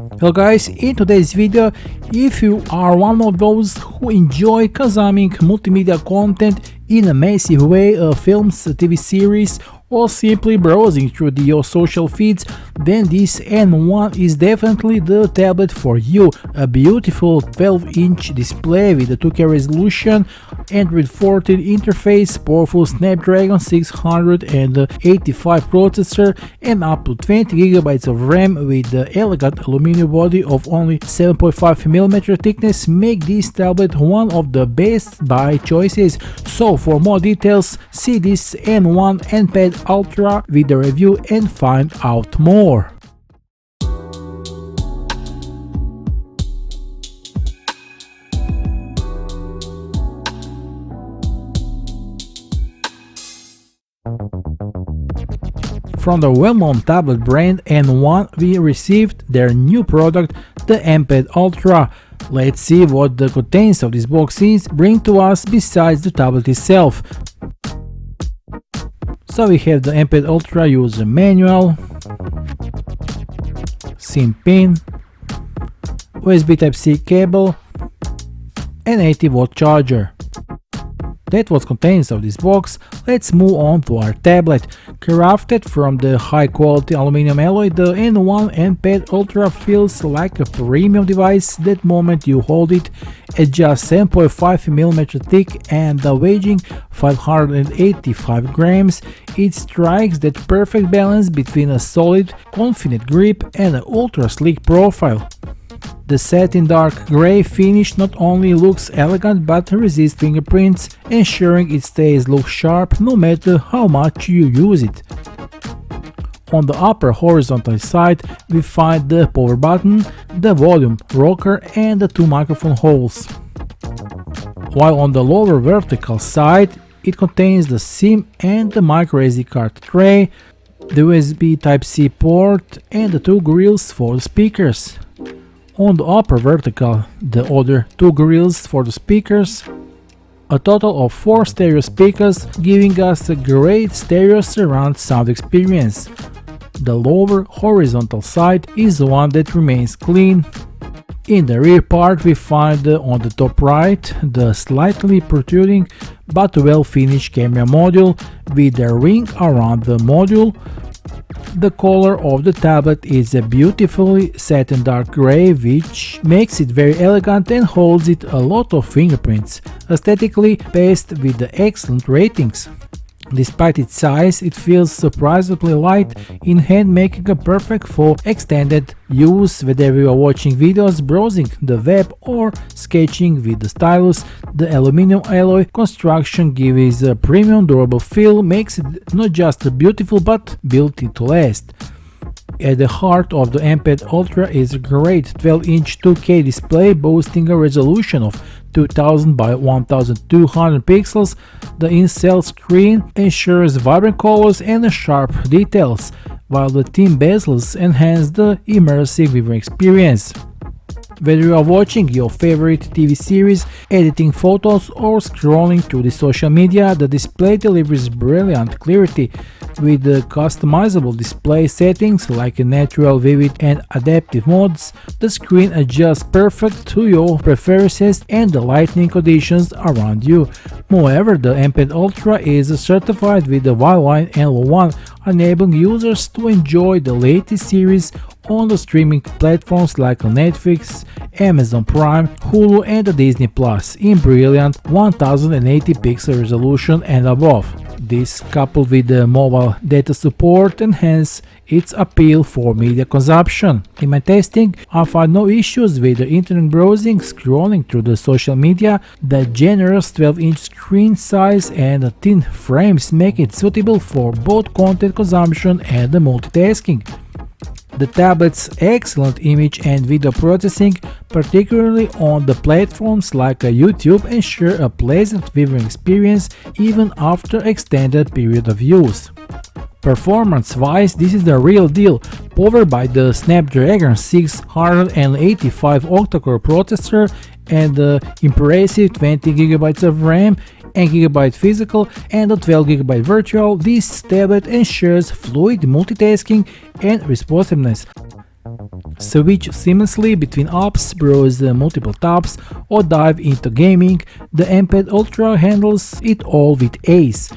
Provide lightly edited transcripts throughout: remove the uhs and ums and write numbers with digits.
Hello guys, in today's video, if you are one of those who enjoy consuming multimedia content in a massive way, films, TV series, or simply browsing through your social feeds, then this N1 is definitely the tablet for you. A beautiful 12-inch display with a 2K resolution, Android 14 interface, powerful Snapdragon 685 processor, and up to 20GB of RAM with the elegant aluminum body of only 7.5mm thickness make this tablet one of the best buy choices. So for more details, see this N1 NPad Ultra video review and find out more. From the well-known tablet brand N1, we received their new product, the NPad Ultra. Let's see what the contents of this box is bring to us besides the tablet itself. So we have the NPad Ultra user manual, SIM pin, USB Type-C cable, and 80-watt charger. That was contents of this box. Let's move on to our tablet. Crafted from the high-quality aluminum alloy, the N1 NPad Ultra feels like a premium device the moment you hold it. At just 7.5mm thick and weighing 585 grams, it strikes that perfect balance between a solid, confident grip and an ultra-sleek profile. The satin dark grey finish not only looks elegant but resists fingerprints, ensuring it stays look sharp no matter how much you use it. On the upper horizontal side we find the power button, the volume rocker and the two microphone holes. While on the lower vertical side it contains the SIM and the microSD card tray, the USB Type-C port and the two grills for the speakers. On the upper vertical, the other two grills for the speakers. A total of 4 stereo speakers, giving us a great stereo surround sound experience. The lower horizontal side is the one that remains clean. In the rear part we find on the top right the slightly protruding but well finished camera module with a ring around the module. The color of the tablet is a beautifully satin dark grey, which makes it very elegant and holds it a lot of fingerprints, aesthetically paced with the excellent ratings. Despite its size, it feels surprisingly light in hand, making it perfect for extended use whether you are watching videos, browsing the web or sketching with the stylus. The aluminum alloy construction gives a premium durable feel, makes it not just beautiful but built to last. At the heart of the NPad Ultra is a great 12-inch 2K display boasting a resolution of 2000 by 1200 pixels. The in-cell screen ensures vibrant colors and sharp details, while the thin bezels enhance the immersive viewing experience. Whether you are watching your favorite TV series, editing photos, or scrolling through the social media, the display delivers brilliant clarity. With the customizable display settings like natural, vivid, and adaptive modes, the screen adjusts perfect to your preferences and the lighting conditions around you. Moreover, the NPad Ultra is certified with the Wi-Fi L1, enabling users to enjoy the latest series on the streaming platforms like Netflix, Amazon Prime, Hulu and Disney Plus in brilliant 1080 pixel resolution and above. This, coupled with the mobile data support, enhance its appeal for media consumption. In my testing, I found no issues with the internet browsing, scrolling through the social media. The generous 12-inch screen size and the thin frames make it suitable for both content consumption and multitasking. The tablet's excellent image and video processing, particularly on the platforms like YouTube, ensure a pleasant viewing experience even after extended period of use. Performance-wise, this is the real deal. Powered by the Snapdragon 685 octa-core processor and the impressive 20GB of RAM and GB physical and a 12GB virtual, this tablet ensures fluid multitasking and responsiveness. Switch seamlessly between apps, browse multiple tabs, or dive into gaming. The NPad Ultra handles it all with ace.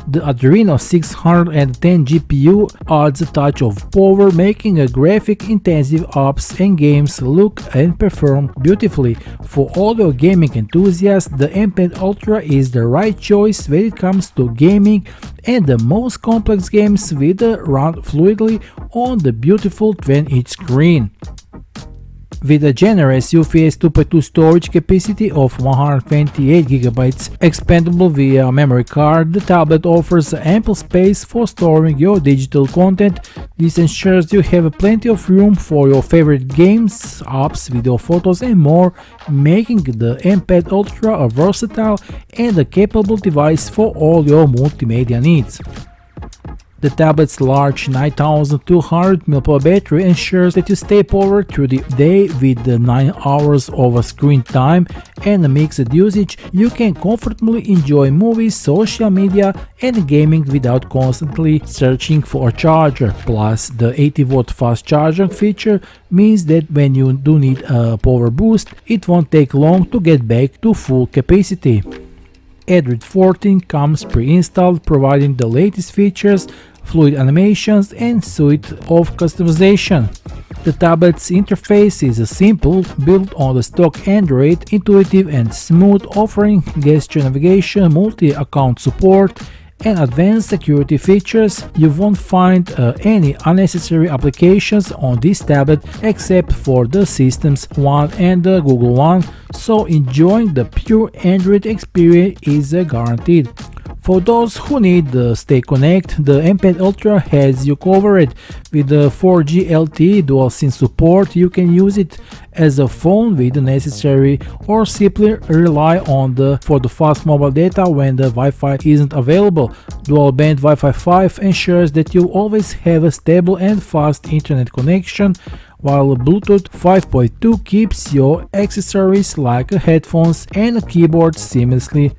The Adreno 610 GPU adds a touch of power, making a graphic-intensive apps and games look and perform beautifully. For audio gaming enthusiasts, the NPad Ultra is the right choice when it comes to gaming, and the most complex games will run fluidly on the beautiful 20-inch screen. With a generous UFS 2.2 storage capacity of 128GB expandable via memory card, the tablet offers ample space for storing your digital content. This ensures you have plenty of room for your favorite games, apps, video, photos and more, making the NPad Ultra a versatile and a capable device for all your multimedia needs. The tablet's large 9200 mAh battery ensures that you stay powered through the day with 9 hours of screen time, and a mixed usage. You can comfortably enjoy movies, social media and gaming without constantly searching for a charger. Plus, the 80-watt fast charging feature means that when you do need a power boost, it won't take long to get back to full capacity. Android 14 comes pre-installed, providing the latest features, fluid animations and suite of customization. The tablet's interface is simple, built on the stock Android, intuitive and smooth, offering gesture navigation, multi-account support and advanced security features. You won't find any unnecessary applications on this tablet except for the Systems One and the Google One, so enjoying the pure Android experience is guaranteed. For those who need the Stay Connect, the NPad Ultra has you covered. With the 4G LTE dual SIM support, you can use it as a phone with the necessary, or simply rely on for the fast mobile data when the Wi-Fi isn't available. Dual band Wi-Fi 5 ensures that you always have a stable and fast internet connection, while Bluetooth 5.2 keeps your accessories like headphones and a keyboard seamlessly.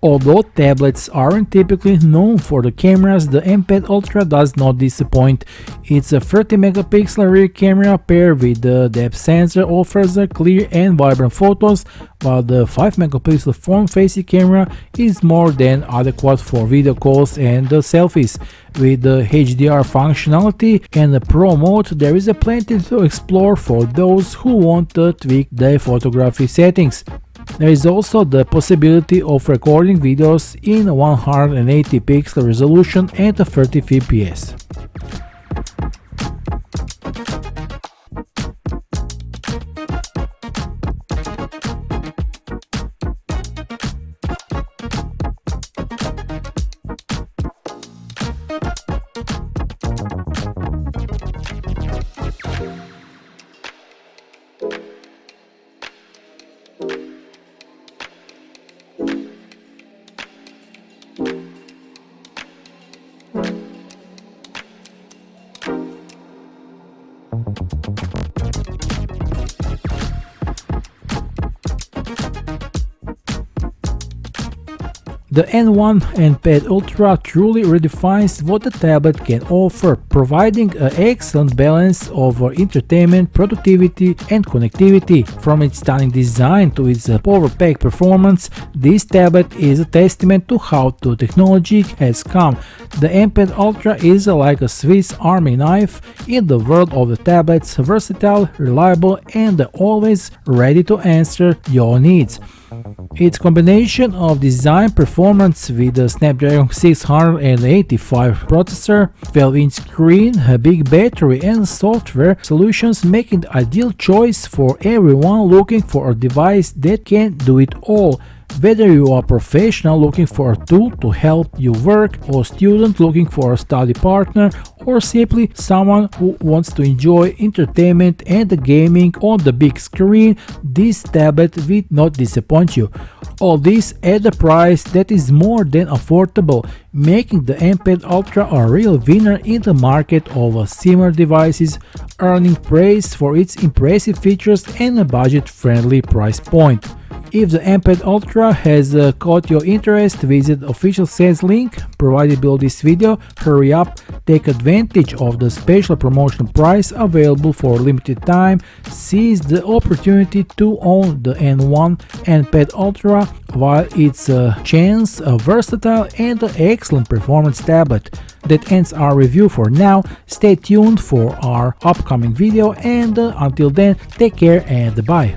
Although tablets aren't typically known for the cameras, the NPad Ultra does not disappoint. Its 30-megapixel rear camera paired with the depth sensor offers clear and vibrant photos, while the 5-megapixel front-facing camera is more than adequate for video calls and selfies. With the HDR functionality and the Pro mode, there is plenty to explore for those who want to tweak their photography settings. There is also the possibility of recording videos in 180 pixel resolution and 30 fps. The N1 NPad Ultra truly redefines what the tablet can offer, providing an excellent balance of entertainment, productivity and connectivity. From its stunning design to its power-packed performance, this tablet is a testament to how the technology has come. The NPad Ultra is like a Swiss Army knife in the world of the tablets, versatile, reliable and always ready to answer your needs. Its combination of design performance with the Snapdragon 685 processor, 12-inch screen, a big battery and software solutions make it the ideal choice for everyone looking for a device that can do it all. Whether you are a professional looking for a tool to help you work, or student looking for a study partner, or simply someone who wants to enjoy entertainment and gaming on the big screen, this tablet will not disappoint you. All this at a price that is more than affordable, making the NPad Ultra a real winner in the market of similar devices, earning praise for its impressive features and a budget-friendly price point. If the NPad Ultra has caught your interest, visit official sales link provided below this video. Hurry up, take advantage of the special promotional price available for a limited time. Seize the opportunity to own the N1 NPad Ultra while it's a chance, a versatile and excellent performance tablet. That ends our review for now. Stay tuned for our upcoming video, and until then, take care and bye.